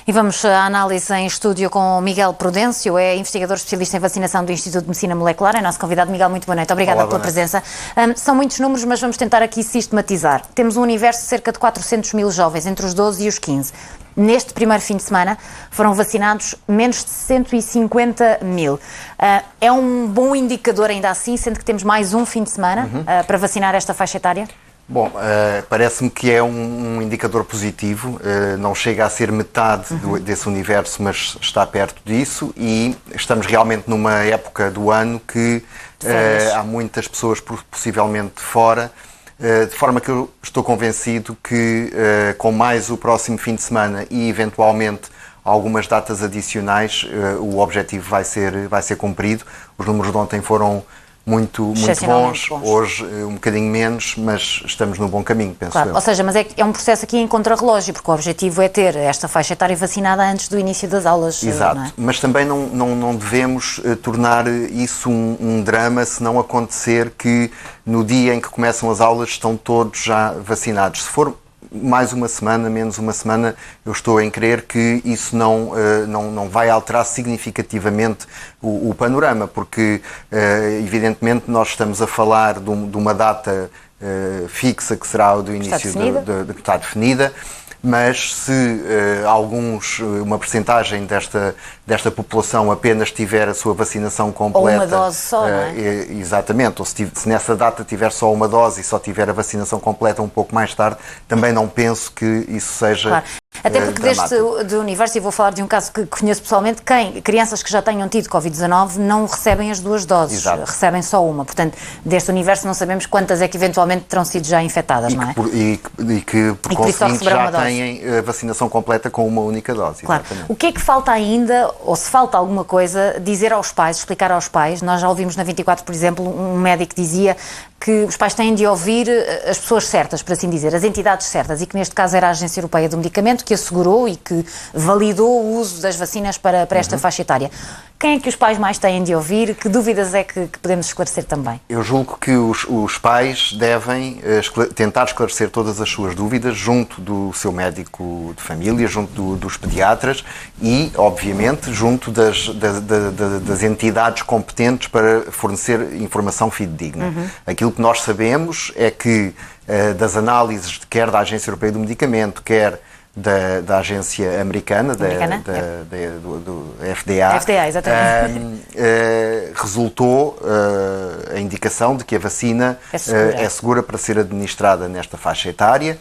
E vamos à análise em estúdio com o Miguel Prudêncio, é investigador especialista em vacinação do Instituto de Medicina Molecular. É nosso convidado. Miguel, muito boa noite. Obrigada pela presença. São muitos números, mas vamos tentar aqui sistematizar. Temos um universo de cerca de 400 mil jovens, entre os 12 e os 15. Neste primeiro fim de semana foram vacinados menos de 150 mil. É um bom indicador ainda assim, sendo que temos mais um fim de semana para vacinar esta faixa etária? Bom, parece-me que é um indicador positivo, não chega a ser metade desse universo, mas está perto disso, e estamos realmente numa época do ano que há muitas pessoas possivelmente fora, de forma que eu estou convencido que com mais o próximo fim de semana e eventualmente algumas datas adicionais, o objetivo vai ser cumprido. Os números de ontem foram muito bons, hoje um bocadinho menos, mas estamos no bom caminho, penso eu. Ou seja, mas é um processo aqui em contrarrelógio, porque o objetivo é ter esta faixa etária vacinada antes do início das aulas. Exato, não é? Mas também não devemos tornar isso um drama se não acontecer que no dia em que começam as aulas estão todos já vacinados. Se for mais uma semana, menos uma semana, eu estou em crer que isso não vai alterar significativamente o panorama, porque evidentemente nós estamos a falar de uma data fixa que será o do início que está definida, mas se uma percentagem desta população apenas tiver a sua vacinação completa... Ou uma dose só, não é? Exatamente, ou se nessa data tiver só uma dose e só tiver a vacinação completa um pouco mais tarde, também não penso que isso seja... Claro. Até porque deste universo, e vou falar de um caso que conheço pessoalmente, crianças que já tenham tido Covid-19 não recebem as duas doses, recebem só uma. Portanto, deste universo não sabemos quantas é que eventualmente terão sido já infectadas, não é? E que por conseguinte, já têm a vacinação completa com uma única dose. Claro. O que é que falta ainda, ou se falta alguma coisa, dizer aos pais, explicar aos pais? Nós já ouvimos na 24, por exemplo, um médico que dizia que os pais têm de ouvir as pessoas certas, por assim dizer, as entidades certas, e que neste caso era a Agência Europeia do Medicamento, que assegurou e que validou o uso das vacinas para esta faixa etária. Quem é que os pais mais têm de ouvir? Que dúvidas é que podemos esclarecer também? Eu julgo que os pais devem tentar esclarecer todas as suas dúvidas junto do seu médico de família, junto dos pediatras e, obviamente, junto das entidades competentes para fornecer informação fidedigna. Aquilo que nós sabemos é que das análises, quer da Agência Europeia do Medicamento, quer da agência americana, do FDA, exatamente. Resultou a indicação de que a vacina é segura para ser administrada nesta faixa etária.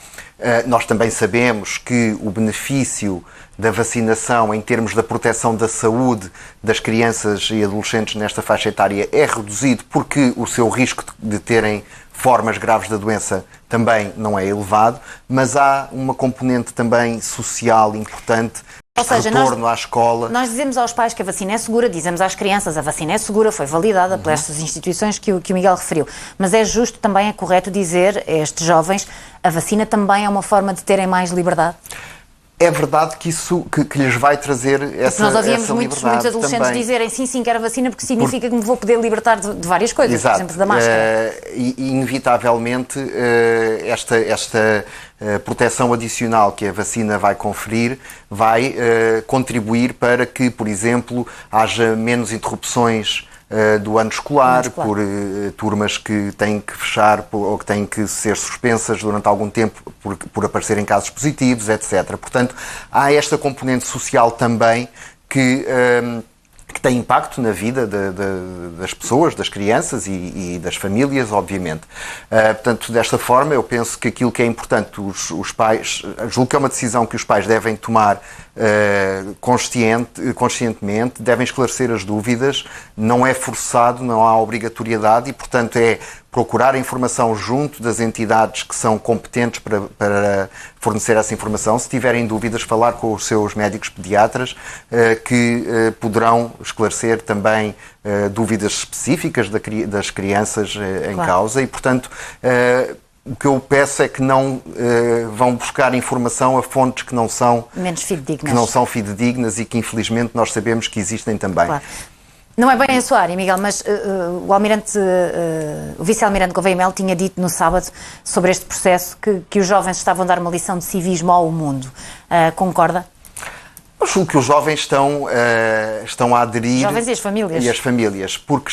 Nós também sabemos que o benefício da vacinação em termos da proteção da saúde das crianças e adolescentes nesta faixa etária é reduzido porque o seu risco de terem formas graves da doença também não é elevado, mas há uma componente também social importante. Ou seja, retorno à escola. Nós dizemos aos pais que a vacina é segura, dizemos às crianças a vacina é segura, foi validada por estas instituições que o Miguel referiu. Mas é justo, também é correto dizer a estes jovens, a vacina também é uma forma de terem mais liberdade? É verdade que isso que lhes vai trazer essa liberdade. Nós ouvíamos muitos adolescentes também dizerem sim, quero a vacina porque significa que me vou poder libertar de várias coisas, exato. Por exemplo, da máscara. Inevitavelmente, esta proteção adicional que a vacina vai conferir vai contribuir para que, por exemplo, haja menos interrupções do ano escolar, por turmas que têm que fechar ou que têm que ser suspensas durante algum tempo por aparecerem casos positivos, etc. Portanto, há esta componente social também que tem impacto na vida das pessoas, das crianças e das famílias, obviamente. Portanto, desta forma, eu penso que aquilo que é importante, os pais, julgo que é uma decisão que os pais devem tomar conscientemente, devem esclarecer as dúvidas, não é forçado, não há obrigatoriedade e, portanto, é procurar a informação junto das entidades que são competentes para fornecer essa informação. Se tiverem dúvidas, falar com os seus médicos pediatras que poderão esclarecer também dúvidas específicas das crianças em causa e, portanto, o que eu peço é que não vão buscar informação a fontes que não são fidedignas e que, infelizmente, nós sabemos que existem também. Claro. Não é bem a sua área, Miguel, mas o vice-almirante Gouveia Melo tinha dito no sábado sobre este processo que os jovens estavam a dar uma lição de civismo ao mundo. Concorda? Eu julgo que os jovens estão a aderir... Os jovens e as famílias. E as famílias, porque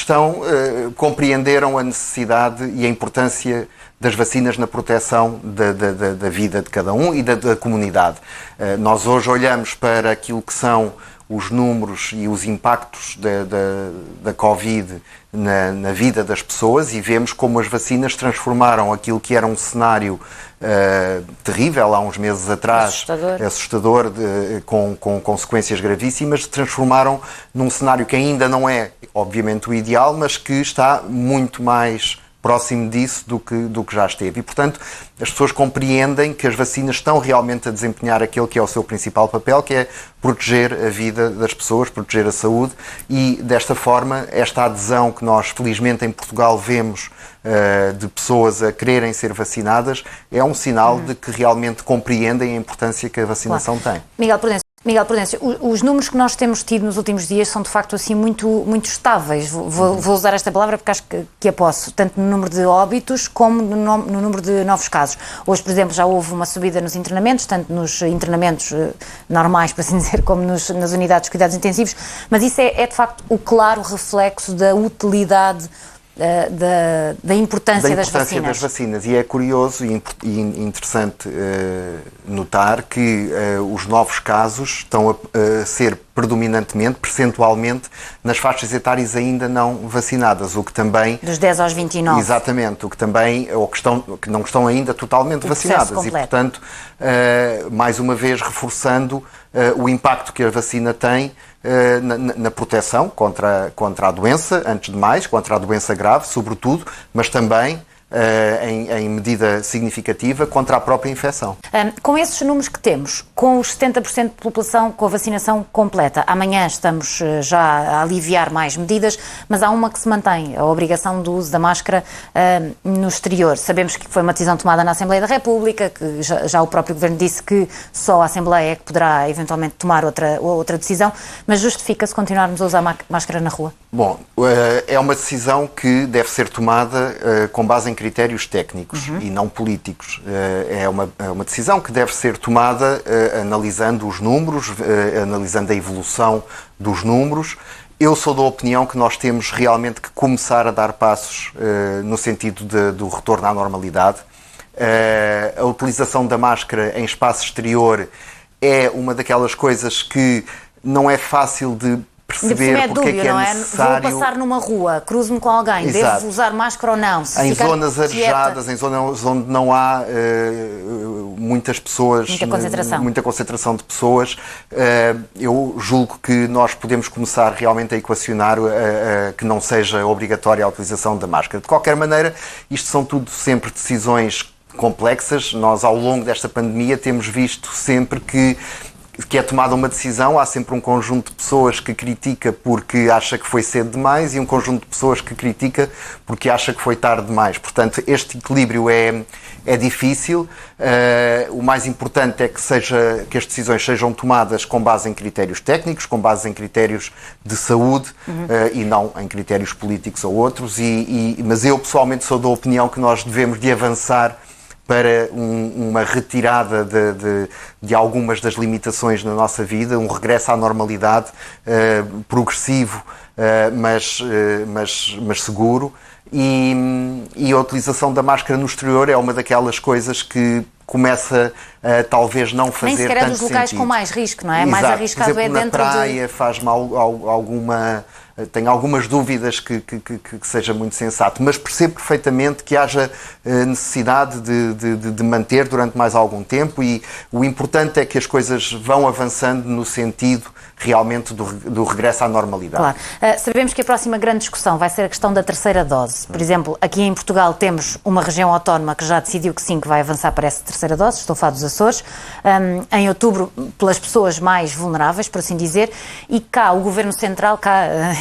compreenderam a necessidade e a importância das vacinas na proteção da vida de cada um e da comunidade. Nós hoje olhamos para aquilo que são os números e os impactos da Covid na vida das pessoas e vemos como as vacinas transformaram aquilo que era um cenário terrível há uns meses atrás, assustador com consequências gravíssimas, transformaram num cenário que ainda não é, obviamente, o ideal, mas que está muito mais próximo disso do que já esteve. E, portanto, as pessoas compreendem que as vacinas estão realmente a desempenhar aquele que é o seu principal papel, que é proteger a vida das pessoas, proteger a saúde, e, desta forma, esta adesão que nós, felizmente, em Portugal vemos de pessoas a quererem ser vacinadas, é um sinal de que realmente compreendem a importância que a vacinação tem. Miguel Prudêncio, os números que nós temos tido nos últimos dias são de facto assim muito estáveis. Vou usar esta palavra porque acho que a posso, tanto no número de óbitos como no número de novos casos. Hoje, por exemplo, já houve uma subida nos internamentos, tanto nos internamentos normais, por assim dizer, como nas unidades de cuidados intensivos, mas isso é de facto o claro reflexo da utilidade da importância das vacinas. E é curioso e interessante notar que os novos casos estão a ser predominantemente, percentualmente, nas faixas etárias ainda não vacinadas, o que também... Dos 10 aos 29. Exatamente, o que também, ou que não estão ainda totalmente vacinadas. E, portanto, mais uma vez reforçando o impacto que a vacina tem na proteção contra a doença, antes de mais, contra a doença grave, sobretudo, mas também em medida significativa contra a própria infecção. Com esses números que temos, com os 70% de população com a vacinação completa, amanhã estamos já a aliviar mais medidas, mas há uma que se mantém, a obrigação do uso da máscara no exterior. Sabemos que foi uma decisão tomada na Assembleia da República, que já o próprio Governo disse que só a Assembleia é que poderá eventualmente tomar outra decisão, mas justifica-se continuarmos a usar máscara na rua? Bom, é uma decisão que deve ser tomada com base em critérios técnicos e não políticos. É uma decisão que deve ser tomada analisando os números, analisando a evolução dos números. Eu sou da opinião que nós temos realmente que começar a dar passos no sentido do retorno à normalidade. A utilização da máscara em espaço exterior é uma daquelas coisas que não é fácil de perceber porque é que é necessário... Vou passar numa rua, cruzo-me com alguém, Exato. Devo usar máscara ou não? Em zonas arejadas, em zonas onde não há muitas pessoas, muita concentração de pessoas, eu julgo que nós podemos começar realmente a equacionar que não seja obrigatória a utilização da máscara. De qualquer maneira, isto são tudo sempre decisões complexas. Nós, ao longo desta pandemia, temos visto sempre que é tomada uma decisão, há sempre um conjunto de pessoas que critica porque acha que foi cedo demais e um conjunto de pessoas que critica porque acha que foi tarde demais. Portanto, este equilíbrio é difícil. O mais importante é que as decisões sejam tomadas com base em critérios técnicos, com base em critérios de saúde e não em critérios políticos ou outros. Mas eu, pessoalmente, sou da opinião que nós devemos de avançar para uma retirada de algumas das limitações na nossa vida, um regresso à normalidade progressivo, mas seguro. E a utilização da máscara no exterior é uma daquelas coisas que começa a talvez não fazer tanto sentido. Nem sequer é dos locais com mais risco, não é? Exato. Mais arriscado. Por exemplo, na praia faz-me tenho algumas dúvidas que seja muito sensato, mas percebo perfeitamente que haja necessidade de manter durante mais algum tempo, e o importante é que as coisas vão avançando no sentido realmente do regresso à normalidade. Claro. Sabemos que a próxima grande discussão vai ser a questão da terceira dose. Por exemplo, aqui em Portugal temos uma região autónoma que já decidiu que sim, que vai avançar para essa terceira dose, estou a falar dos Açores, em outubro, pelas pessoas mais vulneráveis, por assim dizer, e cá o Governo Central,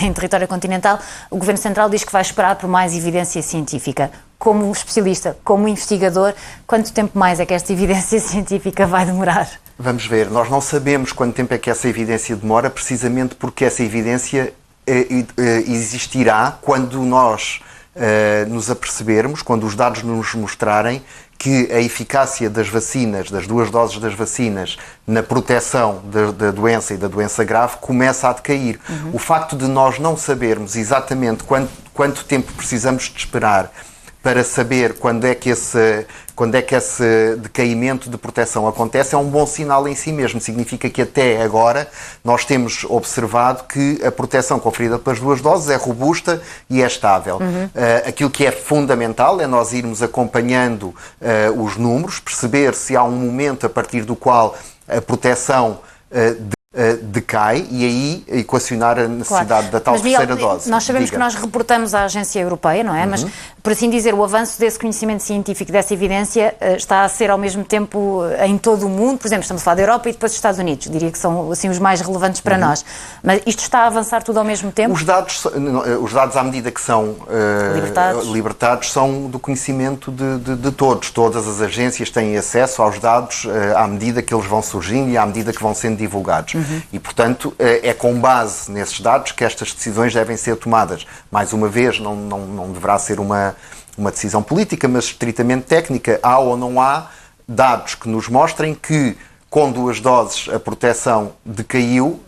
em território continental, o Governo Central diz que vai esperar por mais evidência científica. Como especialista, como investigador, quanto tempo mais é que esta evidência científica vai demorar? Vamos ver. Nós não sabemos quanto tempo é que essa evidência demora, precisamente porque essa evidência existirá quando nós nos apercebermos, quando os dados nos mostrarem que a eficácia das vacinas, das 2 doses das vacinas, na proteção da doença e da doença grave, começa a decair. O facto de nós não sabermos exatamente quanto tempo precisamos de esperar para saber quando é que esse decaimento de proteção acontece, é um bom sinal em si mesmo. Significa que até agora nós temos observado que a proteção conferida pelas 2 doses é robusta e é estável. Aquilo que é fundamental é nós irmos acompanhando os números, perceber se há um momento a partir do qual a proteção decai e aí equacionar a necessidade da tal terceira dose. Nós sabemos que nós reportamos à agência europeia, não é? Mas, por assim dizer, o avanço desse conhecimento científico, dessa evidência, está a ser ao mesmo tempo em todo o mundo. Por exemplo, estamos a falar da Europa e depois dos Estados Unidos. Diria que são assim, os mais relevantes para nós. Mas isto está a avançar tudo ao mesmo tempo? Os dados à medida que são libertados são do conhecimento de todos. Todas as agências têm acesso aos dados à medida que eles vão surgindo e à medida que vão sendo divulgados. E, portanto, é com base nesses dados que estas decisões devem ser tomadas. Mais uma vez, não deverá ser uma decisão política, mas estritamente técnica. Há ou não há dados que nos mostrem que, com 2 doses, a proteção decaiu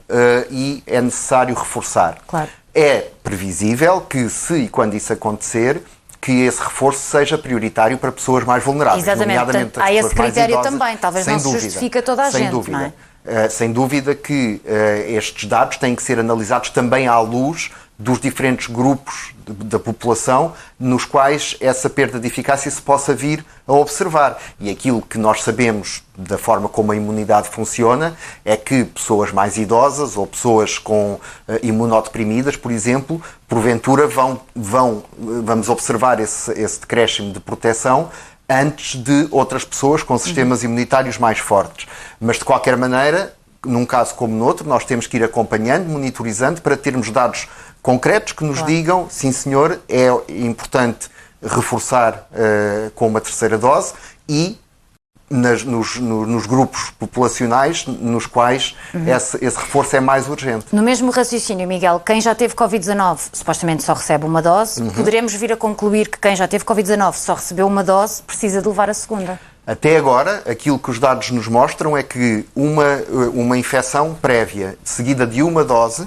e é necessário reforçar. Claro. É previsível que, se e quando isso acontecer, que esse reforço seja prioritário para pessoas mais vulneráveis. Exatamente. Nomeadamente há esse critério idosas, também. Talvez não se justifique a toda a gente, dúvida. não é? Sem dúvida que estes dados têm que ser analisados também à luz dos diferentes grupos da população nos quais essa perda de eficácia se possa vir a observar. E aquilo que nós sabemos da forma como a imunidade funciona é que pessoas mais idosas ou pessoas com imunodeprimidas, por exemplo, porventura vamos observar esse decréscimo de proteção antes de outras pessoas com sistemas imunitários mais fortes. Mas, de qualquer maneira, num caso como no outro, nós temos que ir acompanhando, monitorizando, para termos dados concretos que nos digam, sim senhor, é importante reforçar com uma terceira dose e nos grupos populacionais nos quais esse reforço é mais urgente. No mesmo raciocínio, Miguel, quem já teve Covid-19 supostamente só recebe uma dose, poderemos vir a concluir que quem já teve Covid-19 só recebeu uma dose precisa de levar a segunda? Até agora, aquilo que os dados nos mostram é que uma infecção prévia seguida de uma dose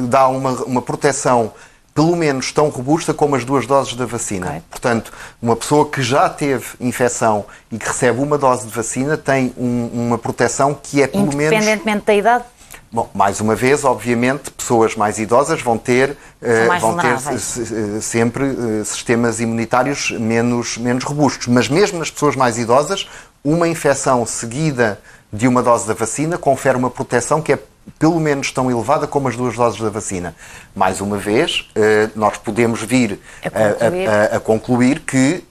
dá uma proteção pelo menos tão robusta como as 2 doses da vacina. Okay. Portanto, uma pessoa que já teve infecção e que recebe uma dose de vacina tem uma proteção que é pelo menos... Independentemente da idade? Bom, mais uma vez, obviamente, pessoas mais idosas vão ter sempre sistemas imunitários menos robustos. Mas mesmo nas pessoas mais idosas, uma infecção seguida de uma dose da vacina confere uma proteção que é pelo menos tão elevada como as 2 doses da vacina. Mais uma vez, nós podemos vir a concluir que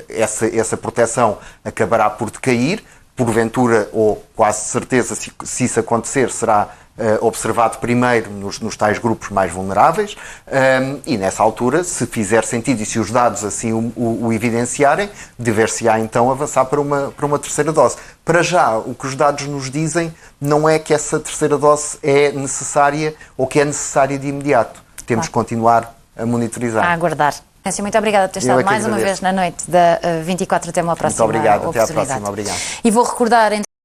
essa proteção acabará por decair, porventura, ou quase certeza, se isso acontecer, será observado primeiro nos tais grupos mais vulneráveis e nessa altura, se fizer sentido e se os dados assim o evidenciarem, dever-se-á então avançar para uma terceira dose. Para já, o que os dados nos dizem não é que essa terceira dose é necessária ou que é necessária de imediato. Temos que continuar a monitorizar. A aguardar. Muito obrigada por ter estado mais uma vez na noite da 24. Até uma próxima oportunidade. Muito obrigado. Até à próxima. Obrigado. E vou recordar...